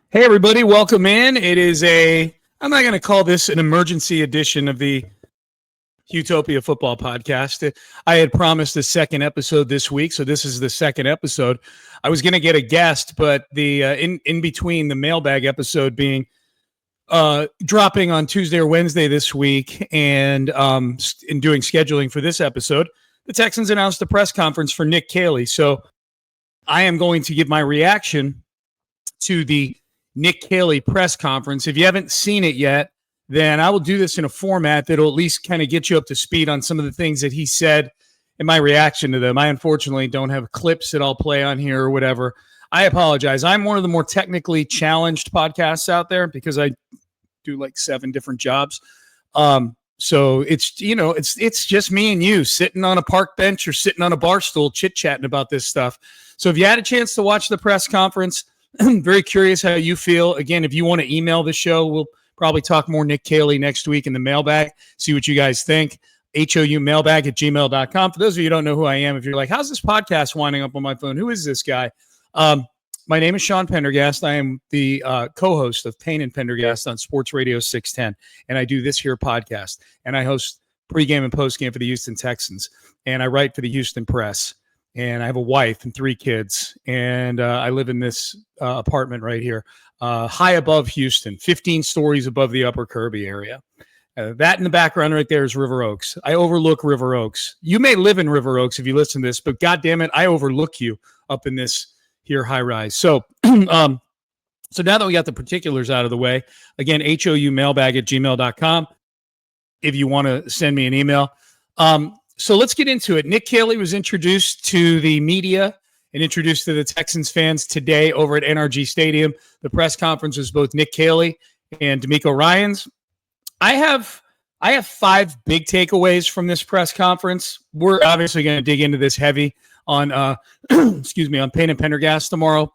Hey, everybody, welcome in. It is I'm not going to call this an emergency edition of the HOUTOPIA football podcast. I had promised a second episode this week, so this is the second episode. I was going to get a guest, but the in between the mailbag episode being dropping on Tuesday or Wednesday this week and in doing scheduling for this episode, the Texans announced a press conference for Nick Caley. So I am going to give my reaction to the Nick Caley press conference. If you haven't seen it yet, then I will do this in a format that'll at least kind of get you up to speed on some of the things that he said and my reaction to them. I unfortunately don't have clips that I'll play on here or whatever. I apologize. I'm one of the more technically challenged podcasts out there because I do like 7 different jobs. So it's just me and you sitting on a park bench or sitting on a bar stool chit-chatting about this stuff. So if you had a chance to watch the press conference, I'm very curious how you feel. Again, if you want to email the show, we'll probably talk more Nick Caley next week in the mailbag, see what you guys think. HOUmailbag@gmail.com. For those of you who don't know who I am, if you're like, how's this podcast winding up on my phone? Who is this guy? My name is Sean Pendergast. I am the co-host of Payne and Pendergast on Sports Radio 610, and I do this here podcast. And I host pregame and postgame for the Houston Texans, and I write for the Houston Press. And I have a wife and 3 kids, and I live in this apartment right here, high above Houston, 15 stories above the Upper Kirby area. That in the background right there is River Oaks. I overlook River Oaks. You may live in River Oaks if you listen to this, but God damn it, I overlook you up in this here high rise. So, so now that we got the particulars out of the way, again, HOUmailbag@gmail.com if you want to send me an email. So let's get into it. Nick Caley was introduced to the media and introduced to the Texans fans today over at NRG Stadium. The press conference was both Nick Caley and D'Amico Ryans. I have 5 big takeaways from this press conference. We're obviously going to dig into this heavy on excuse me, on Payne and Pendergast tomorrow.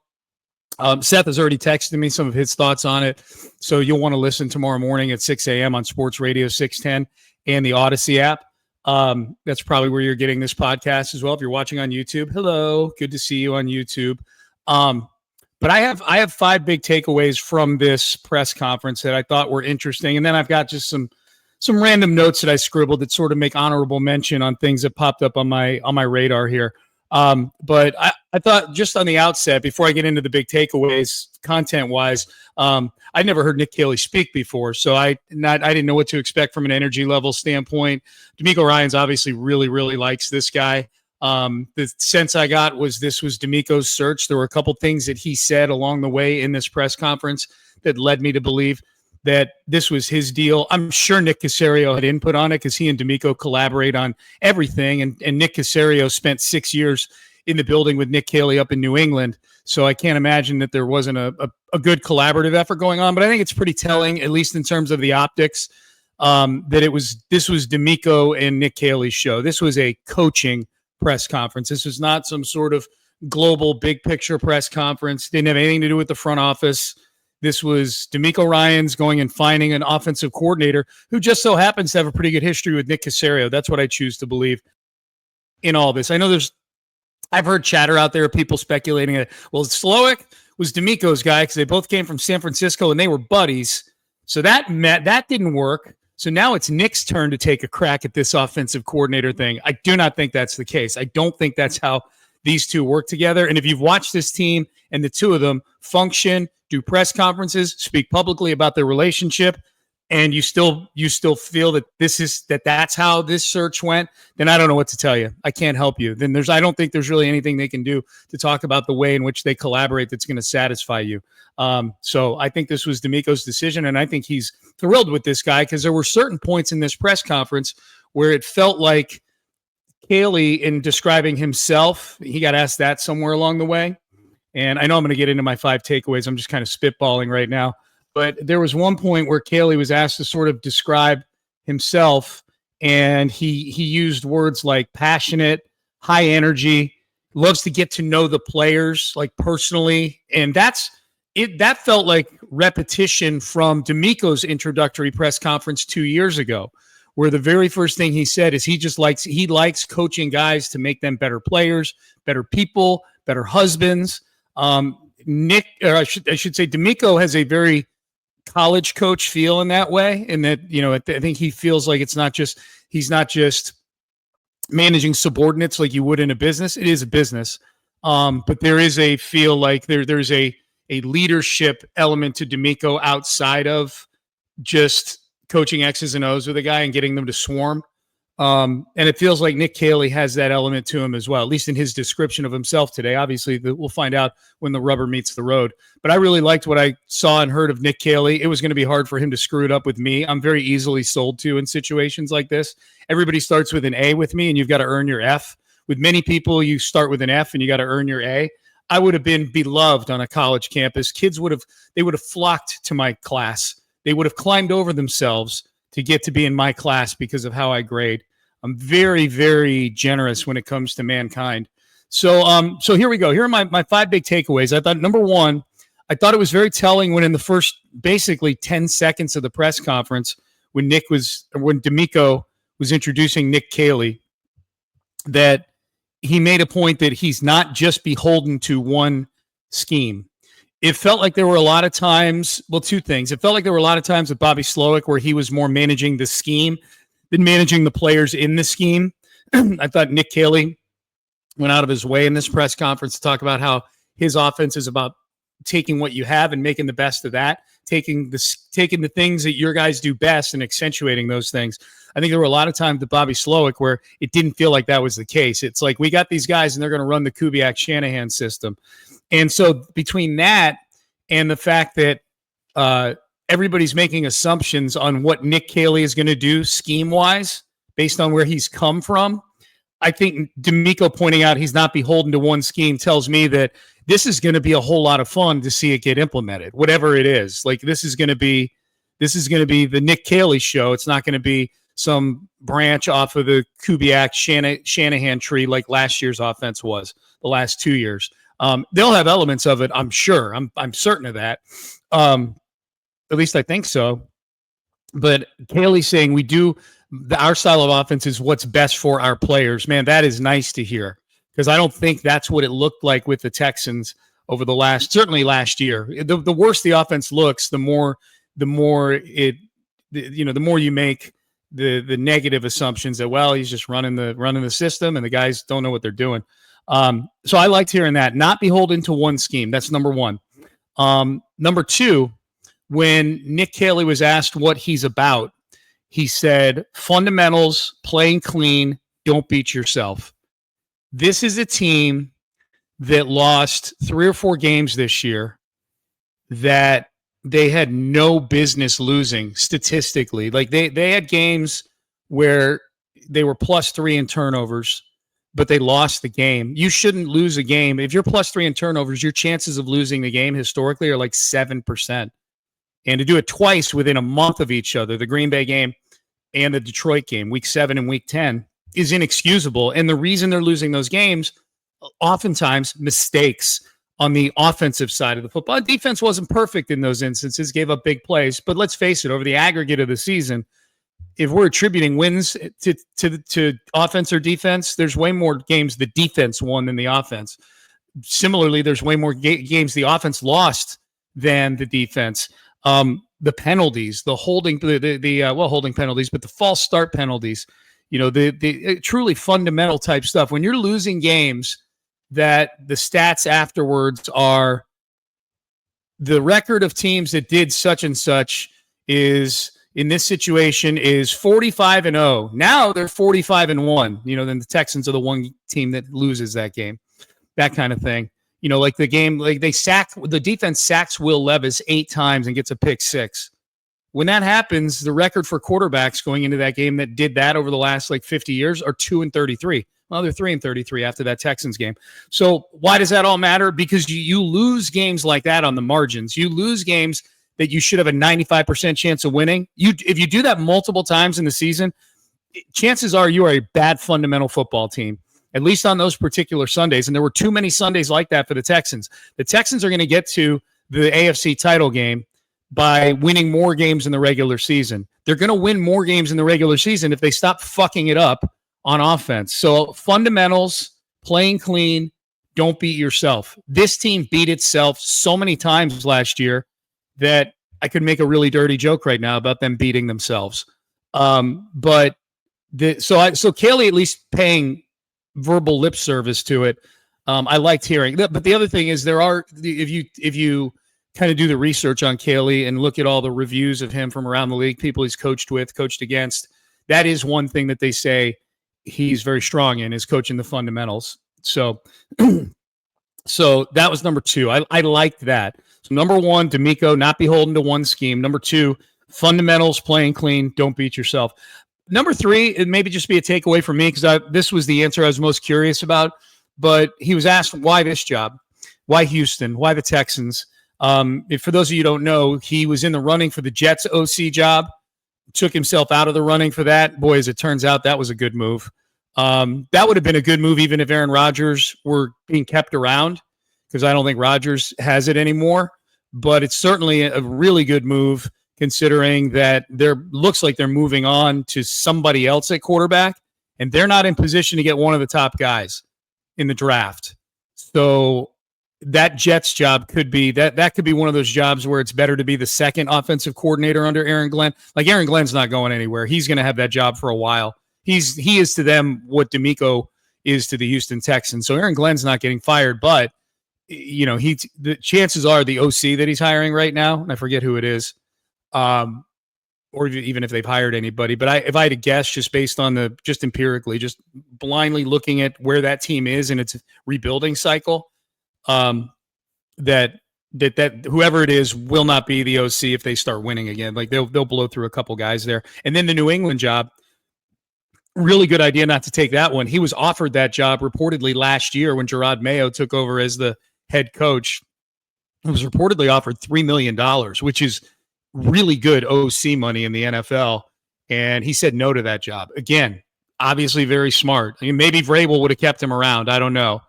Seth has already texted me some of his thoughts on it, so you'll want to listen tomorrow morning at 6 a.m. on Sports Radio 610 and the Odyssey app. That's probably where you're getting this podcast as well. If you're watching on YouTube, hello, good to see you on YouTube. But I have 5 big takeaways from this press conference that I thought were interesting. And then I've got just some random notes that I scribbled that sort of make honorable mention on things that popped up on my radar here. But I thought just on the outset, before I get into the big takeaways, content-wise, I'd never heard Nick Caley speak before, so I didn't know what to expect from an energy level standpoint. D'Amico Ryans obviously really, really likes this guy. The sense I got was this was D'Amico's search. There were a couple things that he said along the way in this press conference that led me to believe that this was his deal. I'm sure Nick Caserio had input on it because he and D'Amico collaborate on everything. And Nick Caserio spent 6 years in the building with Nick Caley up in New England. So I can't imagine that there wasn't a good collaborative effort going on. But I think it's pretty telling, at least in terms of the optics, that this was D'Amico and Nick Caley's show. This was a coaching press conference. This was not some sort of global big picture press conference. Didn't have anything to do with the front office. This was D'Amico Ryans going and finding an offensive coordinator who just so happens to have a pretty good history with Nick Caserio. That's what I choose to believe in all this. I know I've heard chatter out there of people speculating that, well, Slowick was D'Amico's guy because they both came from San Francisco and they were buddies. So that didn't work. So now it's Nick's turn to take a crack at this offensive coordinator thing. I do not think that's the case. I don't think that's how these two work together. And if you've watched this team and the two of them function, do press conferences, speak publicly about their relationship, and you still feel that that's how this search went, then I don't know what to tell you. I can't help you. Then I don't think there's really anything they can do to talk about the way in which they collaborate that's going to satisfy you. So I think this was D'Amico's decision, and I think he's thrilled with this guy because there were certain points in this press conference where it felt like Caley, in describing himself, he got asked that somewhere along the way. And I know I'm going to get into my 5 takeaways. I'm just kind of spitballing right now. But there was one point where Caley was asked to sort of describe himself, and he used words like passionate, high energy, loves to get to know the players like personally. And that felt like repetition from D'Amico's introductory press conference 2 years ago, where the very first thing he said is he likes coaching guys to make them better players, better people, better husbands. Nick, or I should say, D'Amico has a very college coach feel in that way, in that, I think he feels like he's not just managing subordinates like you would in a business. It is a business, but there is a feel like there's a leadership element to D'Amico outside of just coaching X's and O's with a guy and getting them to swarm. And it feels like Nick Caley has that element to him as well, at least in his description of himself today. Obviously, we'll find out when the rubber meets the road. But I really liked what I saw and heard of Nick Caley. It was going to be hard for him to screw it up with me. I'm very easily sold to in situations like this. Everybody starts with an A with me, and you've got to earn your F. With many people, you start with an F, and you got to earn your A. I would have been beloved on a college campus. Kids would have flocked to my class. They would have climbed over themselves to get to be in my class because of how I grade. I'm very, very generous when it comes to mankind. So here we go. Here are my 5 big takeaways. I thought, number one, I thought it was very telling when in the first basically 10 seconds of the press conference, when D'Amico was introducing Nick Caley, that he made a point that he's not just beholden to one scheme. It felt like there were a lot of times, two things. It felt like there were a lot of times with Bobby Slowick where he was more managing the scheme than managing the players in the scheme. I thought Nick Caley went out of his way in this press conference to talk about how his offense is about taking what you have and making the best of that, taking the things that your guys do best and accentuating those things. I think there were a lot of times with Bobby Slowick where it didn't feel like that was the case. It's like, we got these guys and they're going to run the Kubiak-Shanahan system. And so between that and the fact that everybody's making assumptions on what Nick Caley is going to do scheme-wise based on where he's come from, I think D'Amico pointing out he's not beholden to one scheme tells me that this is going to be a whole lot of fun to see it get implemented, whatever it is. Like, this is going to be the Nick Caley show. It's not going to be some branch off of the Kubiak-Shanahan tree like last year's offense was the last 2 years. They'll have elements of it, I'm sure. I'm certain of that. At least I think so. But Caley saying our style of offense is what's best for our players. Man, that is nice to hear, because I don't think that's what it looked like with the Texans over certainly last year. The worse the offense looks, the more you make the negative assumptions that, well, he's just running the system and the guys don't know what they're doing. So I liked hearing that. Not beholden to one scheme. That's number one. Number two, when Nick Caley was asked what he's about, he said, fundamentals, playing clean, don't beat yourself. This is a team that lost 3 or 4 games this year that they had no business losing statistically. Like, they had games where they were +3 in turnovers, but they lost the game. You shouldn't lose a game. If you're +3 in turnovers, your chances of losing the game historically are like 7%. And to do it twice within a month of each other, the Green Bay game and the Detroit game, week 7 and week 10, is inexcusable. And the reason they're losing those games, oftentimes mistakes on the offensive side of the football. Defense wasn't perfect in those instances, gave up big plays. But let's face it, over the aggregate of the season, if we're attributing wins to offense or defense, there's way more games the defense won than the offense. Similarly, there's way more games the offense lost than the defense. The penalties, the holding penalties, but the false start penalties, the truly fundamental type stuff. When you're losing games that the stats afterwards are the record of teams that did such and such is, in this situation, is 45-0. Now they're 45-1. Then the Texans are the one team that loses that game. That kind of thing. Like the game, like the defense sacks Will Levis 8 times and gets a pick 6. When that happens, the record for quarterbacks going into that game that did that over the last 50 years are 2-33. Well, they're 3-33 after that Texans game. So why does that all matter? Because you lose games like that on the margins. You lose games that you should have a 95% chance of winning. If you do that multiple times in the season, chances are you are a bad fundamental football team, at least on those particular Sundays. And there were too many Sundays like that for the Texans. The Texans are going to get to the AFC title game by winning more games in the regular season. They're going to win more games in the regular season if they stop fucking it up on offense. So fundamentals, playing clean, don't beat yourself. This team beat itself so many times last year that I could make a really dirty joke right now about them beating themselves. But so Caley at least paying verbal lip service to it. I liked hearing that. But the other thing is if you kind of do the research on Caley and look at all the reviews of him from around the league, people he's coached with, coached against, that is one thing that they say he's very strong in, is coaching the fundamentals. So so that was number 2. I liked that. So number 1, D'Amico, not beholden to one scheme. Number 2, fundamentals, playing clean, don't beat yourself. Number 3, it maybe just be a takeaway for me because this was the answer I was most curious about. But he was asked, why this job? Why Houston? Why the Texans? For those of you who don't know, he was in the running for the Jets OC job, took himself out of the running for that. Boy, as it turns out, that was a good move. That would have been a good move even if Aaron Rodgers were being kept around, because I don't think Rodgers has it anymore. But it's certainly a really good move considering that looks like they're moving on to somebody else at quarterback, and they're not in position to get one of the top guys in the draft. So that Jets job could be that could be one of those jobs where it's better to be the second offensive coordinator under Aaron Glenn. Like, Aaron Glenn's not going anywhere. He's going to have that job for a while. He is to them what D'Amico is to the Houston Texans. So Aaron Glenn's not getting fired, but the chances are the OC that he's hiring right now, and I forget who it is, or even if they've hired anybody. But if I had to guess, just based on just empirically, just blindly looking at where that team is in its rebuilding cycle, that whoever it is will not be the OC if they start winning again. Like, they'll blow through a couple guys there. And then the New England job, really good idea not to take that one. He was offered that job reportedly last year when Gerard Mayo took over as the head coach. He was reportedly offered $3 million, which is really good OC money in the NFL. And he said no to that job. Again, obviously very smart. I mean, maybe Vrabel would have kept him around. I don't know.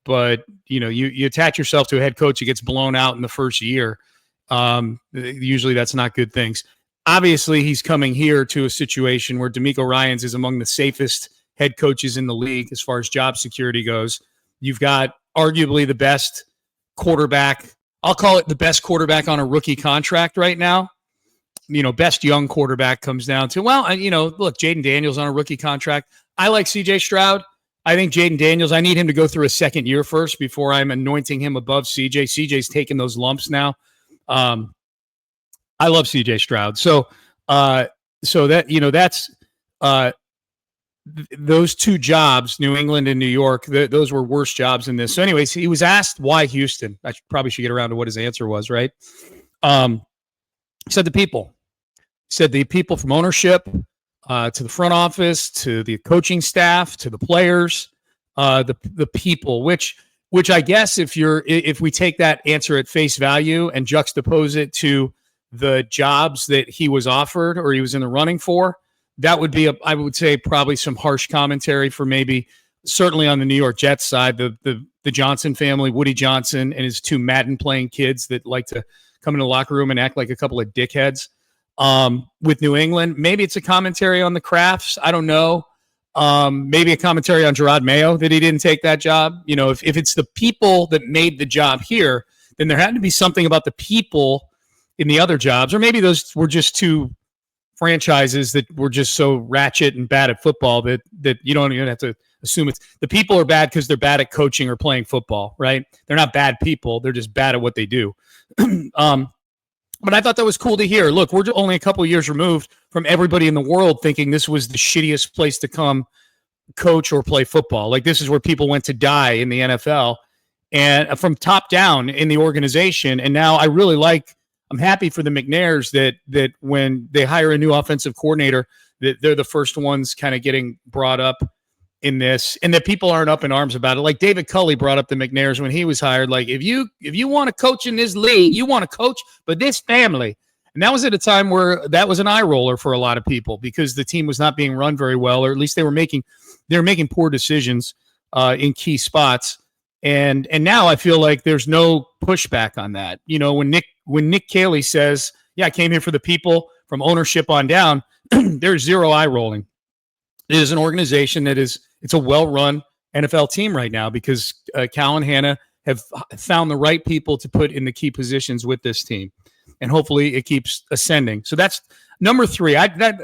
But, you attach yourself to a head coach who gets blown out in the first year. Usually that's not good things. Obviously, he's coming here to a situation where D'Amico Ryans is among the safest head coaches in the league as far as job security goes. You've got arguably the best quarterback. I'll call it the best quarterback on a rookie contract right now. Best young quarterback comes down to, look, Jaden Daniels on a rookie contract. I like CJ Stroud. I think Jaden Daniels, I need him to go through a second year first before I'm anointing him above CJ. CJ's taking those lumps now. I love CJ Stroud. So that, that's those two jobs, New England and New York, those were worse jobs in this. So anyways, he was asked why Houston. I probably should get around to what his answer was, right? He said the people. He said the people from ownership to the front office, to the coaching staff, to the players, the people, which I guess if we take that answer at face value and juxtapose it to the jobs that he was offered or he was in the running for, that would be I would say probably some harsh commentary for maybe certainly on the New York Jets side, the Johnson family, Woody Johnson and his 2 Madden playing kids that like to come in the locker room and act like a couple of dickheads. With New England, maybe it's a commentary on the Crafts. I don't know. Maybe a commentary on Gerard Mayo that he didn't take that job. If it's the people that made the job here, then there had to be something about the people in the other jobs, or maybe those were just 2 franchises that were just so ratchet and bad at football that you don't even have to assume it's the people are bad because they're bad at coaching or playing football, right? They're not bad people. They're just bad at what they do. But I thought that was cool to hear. Look, we're only a couple of years removed from everybody in the world thinking this was the shittiest place to come coach or play football. Like, this is where people went to die in the NFL and from top down in the organization. And now I'm happy for the McNairs that when they hire a new offensive coordinator, that they're the first ones kind of getting brought up in this, and that people aren't up in arms about it. Like David Culley brought up the McNairs when he was hired. Like, if you want to coach in this league, you want to coach, but this family. And that was at a time where that was an eye roller for a lot of people because the team was not being run very well, or at least they were making poor decisions in key spots. And now I feel like there's no pushback on that. When Nick Caley says, yeah, I came here for the people from ownership on down, there's zero eye rolling. It is an organization it's a well-run NFL team right now because Cal and Hannah have found the right people to put in the key positions with this team. And hopefully it keeps ascending. So that's number 3.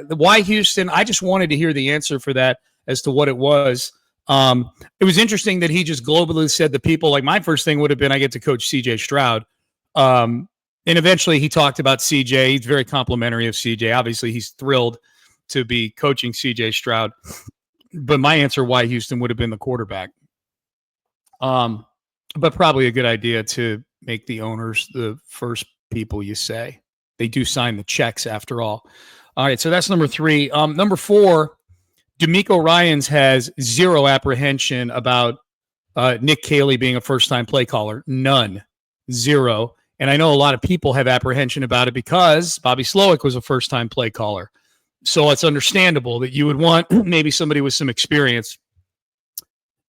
Why Houston? I just wanted to hear the answer for that as to what it was. It was interesting that he just globally said the people. Like my first thing would have been I get to coach C.J. Stroud. And eventually he talked about C.J. He's very complimentary of C.J. Obviously he's thrilled to be coaching C.J. Stroud. But my answer why Houston would have been the quarterback. But probably a good idea to make the owners the first people you say. They do sign the checks after all. All right, so that's number 3. Number 4, D'Amico Ryans has zero apprehension about Nick Caley being a first-time play caller. None. Zero. And I know a lot of people have apprehension about it because Bobby Slowick was a first-time play caller. So it's understandable that you would want maybe somebody with some experience.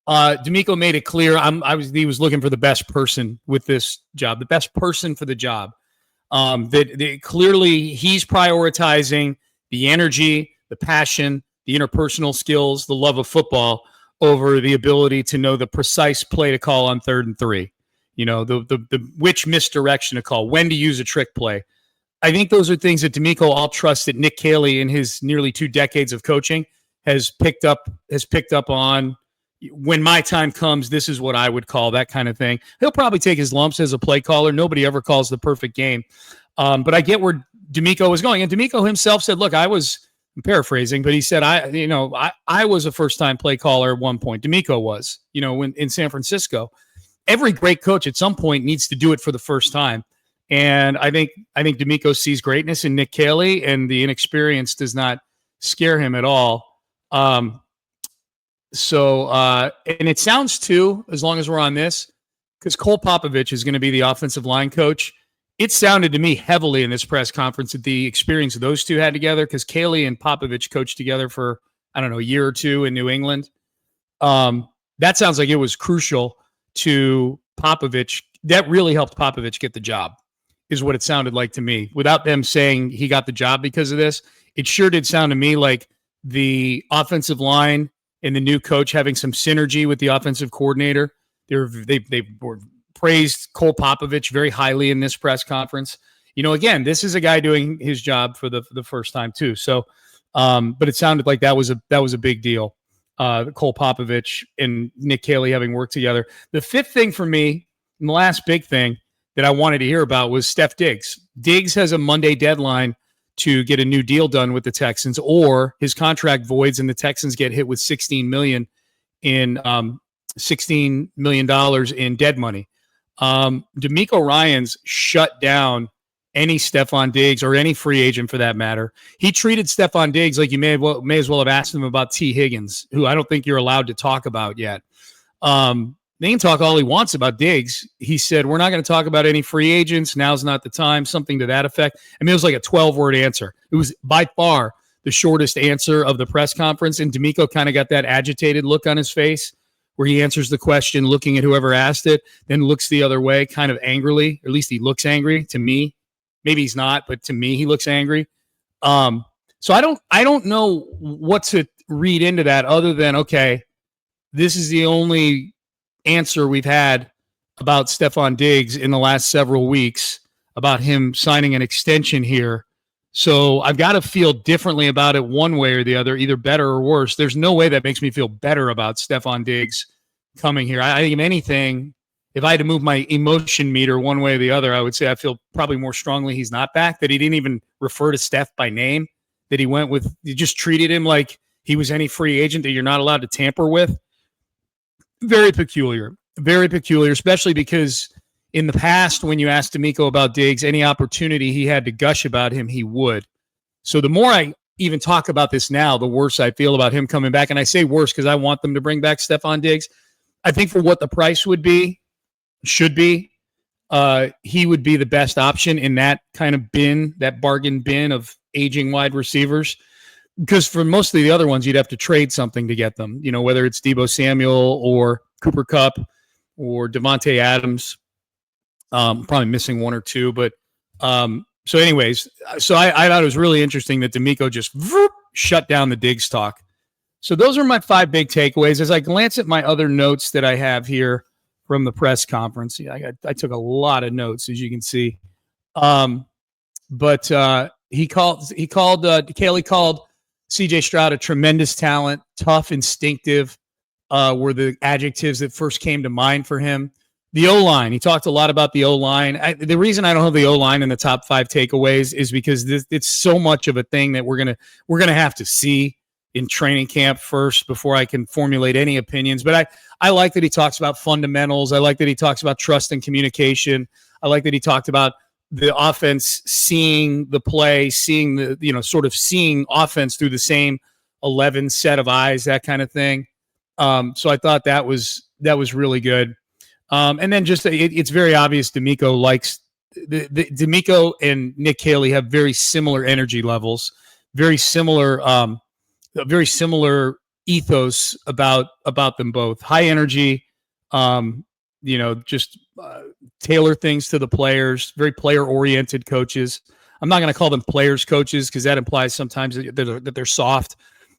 D'Amico made it clear he was looking for the best person with this job, the best person for the job. That clearly he's prioritizing the energy, the passion, the interpersonal skills, the love of football over the ability to know the precise play to call on 3rd and 3. You know, the which misdirection to call, when to use a trick play. I think those are things that D'Amico all trusts that Nick Caley in his nearly 2 decades of coaching has picked up on. When my time comes, this is what I would call, that kind of thing. He'll probably take his lumps as a play caller. Nobody ever calls the perfect game. But I get where D'Amico was going. And D'Amico himself said, look, I'm paraphrasing, but he said, I was a first-time play caller at one point. D'Amico was, in San Francisco. Every great coach at some point needs to do it for the first time. And I think D'Amico sees greatness in Nick Caley, and the inexperience does not scare him at all. And it sounds too, as long as we're on this, because Cole Popovich is going to be the offensive line coach. It sounded to me heavily in this press conference that the experience those two had together, because Caley and Popovich coached together for, a year or 2 in New England. That sounds like it was crucial to Popovich. That really helped Popovich get the job, is what it sounded like to me. Without them saying he got the job because of this, it sure did sound to me like the offensive line and the new coach having some synergy with the offensive coordinator. They were praised Cole Popovich very highly in this press conference. Again, this is a guy doing his job for the first time too. So, but it sounded like that was a big deal. Cole Popovich and Nick Caley having worked together. The 5th thing for me, and the last big thing that I wanted to hear about, was Steph Diggs. Diggs has a Monday deadline to get a new deal done with the Texans, or his contract voids and the Texans get hit with $16 million in dead money. D'Amico Ryans shut down any Stephon Diggs, or any free agent for that matter. He treated Stephon Diggs like you may as well have asked him about T. Higgins, who I don't think you're allowed to talk about yet. They can talk all he wants about Diggs. He said, we're not going to talk about any free agents. Now's not the time, something to that effect. It was like a 12-word answer. It was by far the shortest answer of the press conference, and D'Amico kind of got that agitated look on his face where he answers the question looking at whoever asked it, then looks the other way kind of angrily, or at least he looks angry to me. Maybe he's not, but to me, he looks angry. So I don't know what to read into that other than, okay, this is the only answer we've had about Stephon Diggs in the last several weeks about him signing an extension here. So I've got to feel differently about it one way or the other, either better or worse. There's no way that makes me feel better about Stephon Diggs coming here. I think if anything, if I had to move my emotion meter one way or the other, I would say I feel probably more strongly he's not back, that he didn't even refer to Steph by name, that he just treated him like he was any free agent that you're not allowed to tamper with. Very peculiar, especially because in the past, when you asked D'Amico about Diggs, any opportunity he had to gush about him, he would. So the more I even talk about this now, the worse I feel about him coming back. And I say worse because I want them to bring back Stephon Diggs. I think for what the price should be, he would be the best option in that kind of bin, that bargain bin of aging wide receivers. Because for most of the other ones, you'd have to trade something to get them, whether it's Deebo Samuel or Cooper Kupp or Devontae Adams. Probably missing 1 or 2. But so anyways, I thought it was really interesting that D'Amico just shut down the Diggs talk. So those are my 5 big takeaways. As I glance at my other notes that I have here from the press conference, I took a lot of notes, as you can see. But Caley called C.J. Stroud a tremendous talent, tough, instinctive, were the adjectives that first came to mind for him. The O-line, he talked a lot about the O-line. The reason I don't have the O-line in the top 5 takeaways is because it's so much of a thing that we're gonna have to see in training camp first before I can formulate any opinions. But I like that he talks about fundamentals. I like that he talks about trust and communication. I like that he talked about the offense seeing the play, seeing the, sort of seeing offense through the same 11 set of eyes, that kind of thing. So I thought that was really good. And then just it's very obvious D'Amico likes D'Amico and Nick Caley have very similar energy levels, very similar ethos about them both. High energy, just tailor things to the players, very player-oriented coaches. I'm not going to call them players coaches because that implies sometimes that they're soft.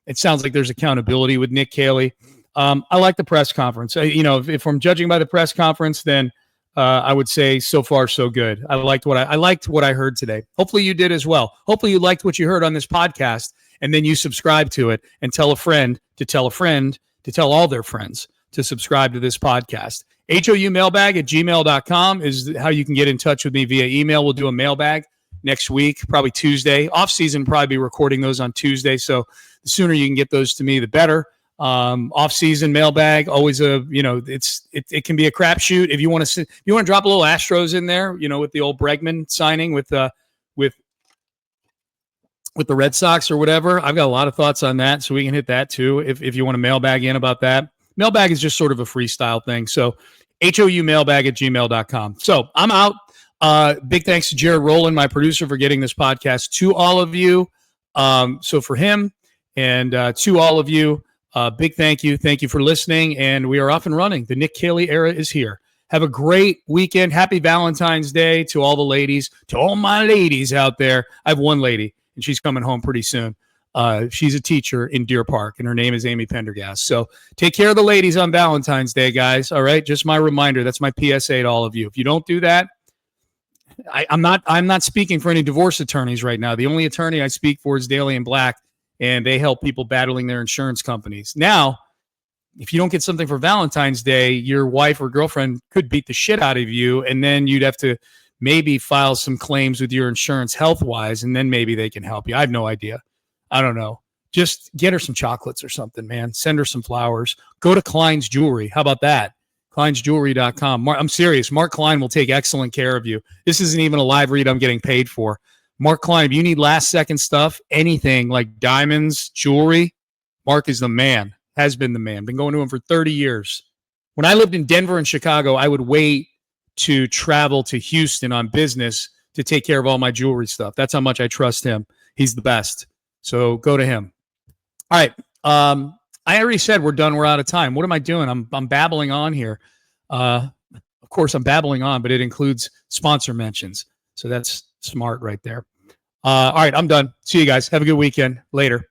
It sounds like there's accountability with Nick Caley. I like the press conference. If I'm judging by the press conference, then I would say so far so good. I liked what I heard today. Hopefully you did as well. Hopefully you liked what you heard on this podcast, and then you subscribe to it and tell a friend to tell a friend to tell all their friends to subscribe to this podcast. HOUmailbag@gmail.com is how you can get in touch with me via email. We'll do a mailbag next week, probably Tuesday. Off season, probably be recording those on Tuesday. So the sooner you can get those to me, the better. Off season mailbag, always it can be a crapshoot. If you want to drop a little Astros in there, with the old Bregman signing with the Red Sox or whatever. I've got a lot of thoughts on that, so we can hit that too if you want to mailbag in about that. Mailbag is just sort of a freestyle thing. So HOUmailbag@gmail.com. So I'm out. Big thanks to Jared Rowland, my producer, for getting this podcast to all of you. So for him and to all of you, big thank you. Thank you for listening. And we are off and running. The Nick Caley era is here. Have a great weekend. Happy Valentine's Day to all the ladies, to all my ladies out there. I have one lady, and she's coming home pretty soon. She's a teacher in Deer Park, and her name is Amy Pendergast. So take care of the ladies on Valentine's Day, guys. All right, just my reminder. That's my PSA to all of you. If you don't do that, I'm not speaking for any divorce attorneys right now. The only attorney I speak for is Daly and Black, and they help people battling their insurance companies. Now, if you don't get something for Valentine's Day, your wife or girlfriend could beat the shit out of you, and then you'd have to maybe file some claims with your insurance health-wise, and then maybe they can help you. I have no idea. I don't know. Just get her some chocolates or something, man. Send her some flowers. Go to Klein's Jewelry. How about that? KleinsJewelry.com. I'm serious. Mark Klein will take excellent care of you. This isn't even a live read I'm getting paid for. Mark Klein, if you need last-second stuff, anything like diamonds, jewelry, Mark is the man, has been the man. Been going to him for 30 years. When I lived in Denver and Chicago, I would wait to travel to Houston on business to take care of all my jewelry stuff. That's how much I trust him. He's the best. So go to him. All right. I already said we're done. We're out of time. What am I doing? I'm babbling on here. Of course, I'm babbling on, but it includes sponsor mentions. So that's smart right there. All right. I'm done. See you guys. Have a good weekend. Later.